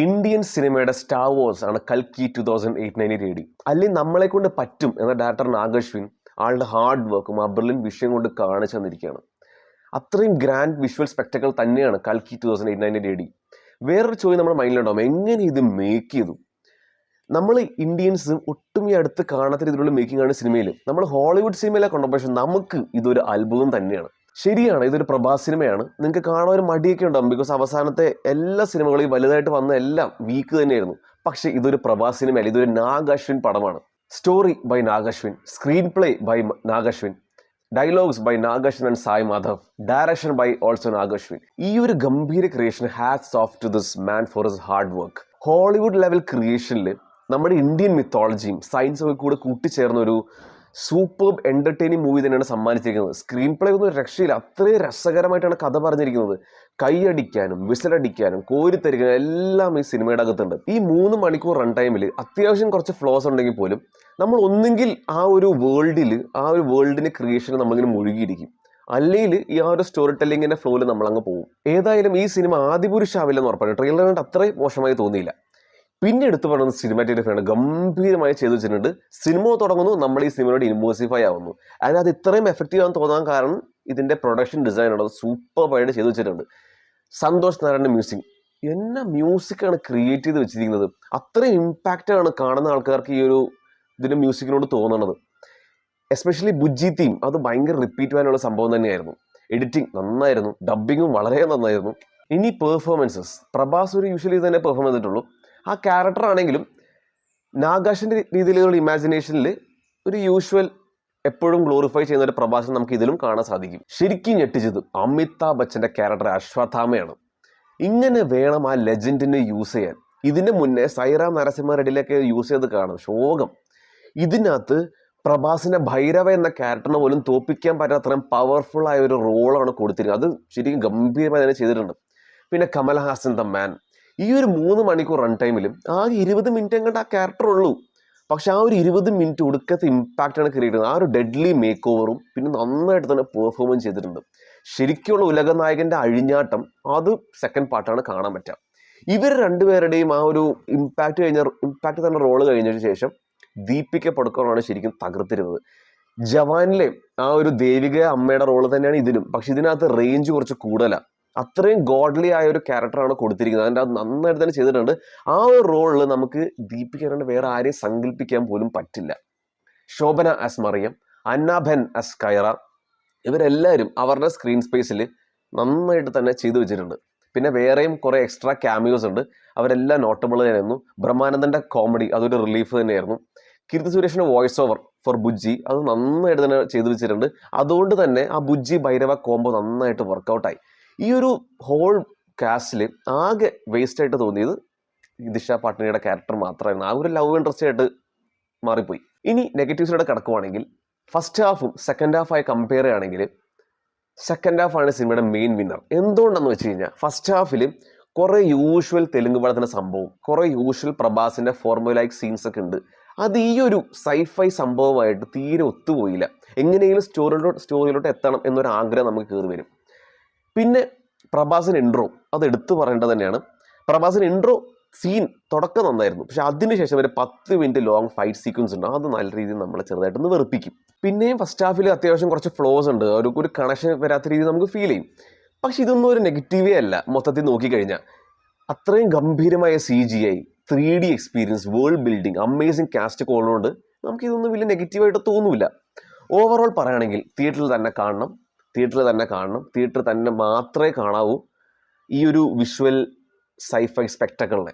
Indian സിനിമയുടെ star wars ആണ് കൽക്കി 2008 AD. അല്ലെങ്കിൽ നമ്മളെ കൊണ്ട് പറ്റും എന്ന ഡയറക്ടർ നാഗശ്വിൻ ആളുടെ ഹാർഡ് വർക്കും ആ ബ്രില്യൻ വിഷയം കൊണ്ട് കാണിച്ചു തന്നിരിക്കുകയാണ്. അത്രയും ഗ്രാൻഡ് വിഷ്വൽ സ്പെക്ടക്കിൾ തന്നെയാണ് കൽക്കി 2008 AD. വേറൊരു ചോദ്യം നമ്മുടെ മൈൻഡിലുണ്ടാവും, എങ്ങനെ ഇത് മേക്ക് ചെയ്തു? നമ്മൾ ഇന്ത്യൻസ് ഒട്ടും ഈ അടുത്ത് കാണാത്ത രീതിയിലുള്ള മേക്കിംഗ് ആണ് സിനിമയിൽ. നമ്മൾ ഹോളിവുഡ് സിനിമയിലെ കൊണ്ടുപോയി നമുക്ക് ഇതൊരു അത്ഭുതം തന്നെയാണ്. ശരിയാണ്, ഇതൊരു പ്രഭാസ് സിനിമയാണ്. നിങ്ങൾക്ക് കാണാൻ ഒരു മടിയൊക്കെ ഉണ്ടാവും, ബിക്കോസ് അവസാനത്തെ എല്ലാ സിനിമകളും വലുതായിട്ട് വന്ന എല്ലാം വീക്ക് തന്നെയായിരുന്നു. പക്ഷേ ഇതൊരു പ്രഭാസ് സിനിമയല്ല, ഇതൊരു നാഗശ്വിൻ പടമാണ്. Story by Nag Ashwin, screen play by Nag Ashwin, dialogues by Nag Ashwin and Sai Madhav, direction by also Nag Ashwin. ഈ ഒരു ഗംഭീര creation hats of two this man for his hard work. Hollywood level ക്രിയേഷനിൽ നമ്മുടെ ഇന്ത്യൻ മിത്തോളജിയും സയൻസും ഒക്കെ കൂടെ കൂട്ടിച്ചേർന്ന ഒരു സൂപ്പർ എന്റർടൈനിങ് മൂവി തന്നെയാണ് സമ്മാനിച്ചിരിക്കുന്നത്. സ്ക്രീൻ പ്ലേ ഒന്നും രക്ഷയില്ല, അത്രയും രസകരമായിട്ടാണ് കഥ പറഞ്ഞിരിക്കുന്നത്. കൈയടിക്കാനും വിസിലടിക്കാനും കോരിത്തരിക്കാനും എല്ലാം ഈ സിനിമയുടെ അകത്തുണ്ട്. ഈ 3 മണിക്കൂർ റൺ ടൈമിൽ അത്യാവശ്യം കുറച്ച് ഫ്ലോസ് ഉണ്ടെങ്കിൽ പോലും നമ്മൾ ഒന്നെങ്കിൽ ആ ഒരു വേൾഡിന്റെ ക്രിയേഷനിൽ നമ്മളിങ്ങനെ മുഴുകിയിരിക്കും, അല്ലെങ്കിൽ ഈ ആ ഒരു സ്റ്റോറി ടെല്ലിങ്ങിന്റെ ഫ്ലോയിൽ നമ്മളങ്ങ് പോകും. ഏതായാലും ഈ സിനിമ ആദിപുരുഷാവില്ലെന്ന് ഉറപ്പാണ്. ട്രെയിലർ കണ്ട് അത്രയും മോശമായി തോന്നിയില്ല. പിന്നെ എടുത്തു പറയുന്നത് സിനിമാറ്റോഗ്രാഫിയാണ്. ഗംഭീരമായി ചെയ്തു വെച്ചിട്ടുണ്ട്. സിനിമ തുടങ്ങുന്നു, നമ്മൾ ഈ സിനിമയോട് ഇമേഴ്സീവ് ആവുന്നു. അതിനകത്ത് ഇത്രയും എഫക്റ്റീവ് ആണെന്ന് തോന്നാൻ കാരണം ഇതിന്റെ പ്രൊഡക്ഷൻ ഡിസൈനാണ് സൂപ്പറായിട്ട് ചെയ്തു വെച്ചിട്ടുണ്ട്. സന്തോഷ് നാരായണന്റെ മ്യൂസിക്, എന്നാ മ്യൂസിക്കാണ് ക്രിയേറ്റ് ചെയ്ത് വെച്ചിരിക്കുന്നത്. അത്രയും ഇമ്പാക്റ്റാണ് കാണുന്ന ആൾക്കാർക്ക് ഈ ഒരു ഇതിന്റെ മ്യൂസിക്കിനോട് തോന്നുന്നത്. എസ്പെഷ്യലി ബുജ്ജി തീം, അത് ഭയങ്കര റിപ്പീറ്റ് ചെയ്യാനുള്ള സംഭവം തന്നെയായിരുന്നു. എഡിറ്റിംഗ് നന്നായിരുന്നു, ഡബിങ്ങും വളരെ നന്നായിരുന്നു. ഇനി പെർഫോമൻസസ്, പ്രഭാസ് ഒരു യൂഷ്വലി തന്നെ പെർഫോം ചെയ്തിട്ടുള്ളൂ. ആ ക്യാരക്ടർ ആണെങ്കിലും നാഗാഷിന്റെ രീതിയിലുള്ള ഇമാജിനേഷനിൽ ഒരു യൂഷ്വൽ എപ്പോഴും ഗ്ലോറിഫൈ ചെയ്യുന്ന ഒരു പ്രഭാസം നമുക്ക് ഇതിലും കാണാൻ സാധിക്കും. ശരിക്കും ഞെട്ടിച്ചത് അമിതാഭ് ബച്ചന്റെ ക്യാരക്ടർ അശ്വത്ഥാമയാണ്. ഇങ്ങനെ വേണം ആ ലെജൻഡിനെ യൂസ് ചെയ്യാൻ. ഇതിന് മുന്നേ സൈറാം നരസിംഹ റെഡ്ഡിയിലൊക്കെ യൂസ് ചെയ്ത് കാണും, ശോകം. ഇതിനകത്ത് പ്രഭാസിന്റെ ഭൈരവ എന്ന ക്യാരക്ടറിനെ പോലും തോപ്പിക്കാൻ പറ്റാത്രയും പവർഫുൾ ആയ ഒരു റോളാണ് കൊടുത്തിരിക്കുന്നത്. അത് ശരിക്കും ഗംഭീരമായി തന്നെ ചെയ്തിട്ടുണ്ട്. പിന്നെ കമൽഹാസൻ ദ മാൻ, ഈ ഒരു 3 മണിക്കൂർ റൺ ടൈമിലും ആ 20 മിനിറ്റ് അങ്ങോട്ട് ആ ക്യാരക്ടർ ഉള്ളൂ. പക്ഷെ ആ ഒരു 20 മിനിറ്റ് ഒടുക്കത്തെ ഇമ്പാക്റ്റാണ് ക്രിയേറ്റ് ചെയ്യുന്നത്. ആ ഒരു ഡെഡ്ലി മേക്ക് ഓവറും പിന്നെ നന്നായിട്ട് തന്നെ പെർഫോമൻസ് ചെയ്തിട്ടുണ്ട്. ശരിക്കുള്ള ഉലകനായകന്റെ അഴിഞ്ഞാട്ടം അത് സെക്കൻഡ് പാർട്ടാണ് കാണാൻ പറ്റുക. ഇവർ രണ്ടുപേരുടെയും ആ ഒരു ഇമ്പാക്റ്റ് തന്നെ റോള് കഴിഞ്ഞതിന് ശേഷം ദീപിക പടുക്കോണാണ് ശരിക്കും തകർത്തിരുന്നത്. ജവാനിലെ ആ ഒരു ദേവിക അമ്മയുടെ റോള് തന്നെയാണ് ഇതിലും, പക്ഷെ ഇതിനകത്ത് റേഞ്ച് കുറച്ച് കൂടുതലാണ്. അത്രയും ഗോഡ്ലി ആയ ഒരു ക്യാരക്ടറാണ് കൊടുത്തിരിക്കുന്നത്. അതിൻ്റെ അത് നന്നായിട്ട് തന്നെ ചെയ്തിട്ടുണ്ട്. ആ ഒരു റോളിൽ നമുക്ക് ദീപിക വേറെ ആരെയും സങ്കല്പിക്കാൻ പോലും പറ്റില്ല. ശോഭന ആസ് മറിയം, അന്നാബെൻ ആസ് കൈറ, ഇവരെല്ലാവരും അവരുടെ സ്ക്രീൻ സ്പേസിൽ നന്നായിട്ട് തന്നെ ചെയ്തു വെച്ചിട്ടുണ്ട്. പിന്നെ വേറെയും കുറേ എക്സ്ട്രാ ക്യാമിയോസ് ഉണ്ട്, അവരെല്ലാം നോട്ടബിൾ ആയിരുന്നു. ബ്രഹ്മാനന്ദന്റെ കോമഡി അതൊരു റിലീഫ് തന്നെയായിരുന്നു. കീർത്തി സുരേഷിന്റെ വോയിസ് ഓവർ ഫോർ ബുജ്ജി അത് നന്നായിട്ട് തന്നെ ചെയ്തു വെച്ചിട്ടുണ്ട്. അതുകൊണ്ട് തന്നെ ആ ബുജ്ജി ഭൈരവ കോംബോ നന്നായിട്ട് വർക്കൗട്ടായി. ഈ ഒരു ഹോൾ കാസ്റ്റിൽ ആകെ വേസ്റ്റ് ആയിട്ട് തോന്നിയത് ദിശ പാട്നിയുടെ ക്യാരക്ടർ മാത്രമായിരുന്നു. ആ ഒരു ലവ് ഇൻട്രസ്റ്റ് ആയിട്ട് മാറിപ്പോയി. ഇനി നെഗറ്റീവ്സിലൂടെ കിടക്കുവാണെങ്കിൽ ഫസ്റ്റ് ഹാഫും സെക്കൻഡ് ഹാഫായി കമ്പയർ ചെയ്യുകയാണെങ്കിൽ സെക്കൻഡ് ഹാഫാണ് സിനിമയുടെ മെയിൻ വിന്നർ. എന്തുകൊണ്ടെന്ന് വെച്ച് കഴിഞ്ഞാൽ ഫസ്റ്റ് ഹാഫിൽ കുറേ യൂഷ്വൽ തെലുങ്ക് പടത്തിൻ്റെ സംഭവം, കുറേ യൂഷ്വൽ പ്രഭാസിൻ്റെ ഫോർമുലൈക്ക് സീൻസ് ഒക്കെ ഉണ്ട്. അത് ഈ ഒരു സൈഫൈ സംഭവമായിട്ട് തീരെ ഒത്തുപോയില്ല. എങ്ങനെയെങ്കിലും സ്റ്റോറിയിലോട്ട് എത്തണം എന്നൊരു ആഗ്രഹം നമുക്ക് കയറി വരും. പിന്നെ പ്രഭാസിന് ഇൻട്രോ അത് എടുത്തു പറയേണ്ടത് തന്നെയാണ്. പ്രഭാസിന് ഇൻട്രോ സീൻ തുടക്കം നന്നായിരുന്നു, പക്ഷെ അതിനുശേഷം ഒരു 10 മിനിറ്റ് ലോങ് ഫൈറ്റ് സീക്വൻസ് ഉണ്ട്. അത് നല്ല രീതിയിൽ നമ്മളെ ചെറുതായിട്ടൊന്ന് വെറുപ്പിക്കും. പിന്നെയും ഫസ്റ്റ് ഹാഫിൽ അത്യാവശ്യം കുറച്ച് ഫ്ലോസ് ഉണ്ട്, ഒരു കണക്ഷൻ വരാത്ത രീതിയിൽ നമുക്ക് ഫീൽ ചെയ്യും. പക്ഷെ ഇതൊന്നും ഒരു നെഗറ്റീവേ അല്ല. മൊത്തത്തിൽ നോക്കിക്കഴിഞ്ഞാൽ അത്രയും ഗംഭീരമായ CGI, 3D experience, world building, amazing cast ഒക്കെ ഉള്ളതുകൊണ്ട് നമുക്കിതൊന്നും വലിയ നെഗറ്റീവായിട്ട് തോന്നില്ല. ഓവറോൾ പറയുകയാണെങ്കിൽ തിയേറ്ററിൽ തന്നെ കാണണം, തിയേറ്ററിൽ തന്നെ മാത്രമേ കാണാവൂ ഈ ഒരു വിഷ്വൽ സൈഫൈ സ്പെക്ടക്കിളിനെ.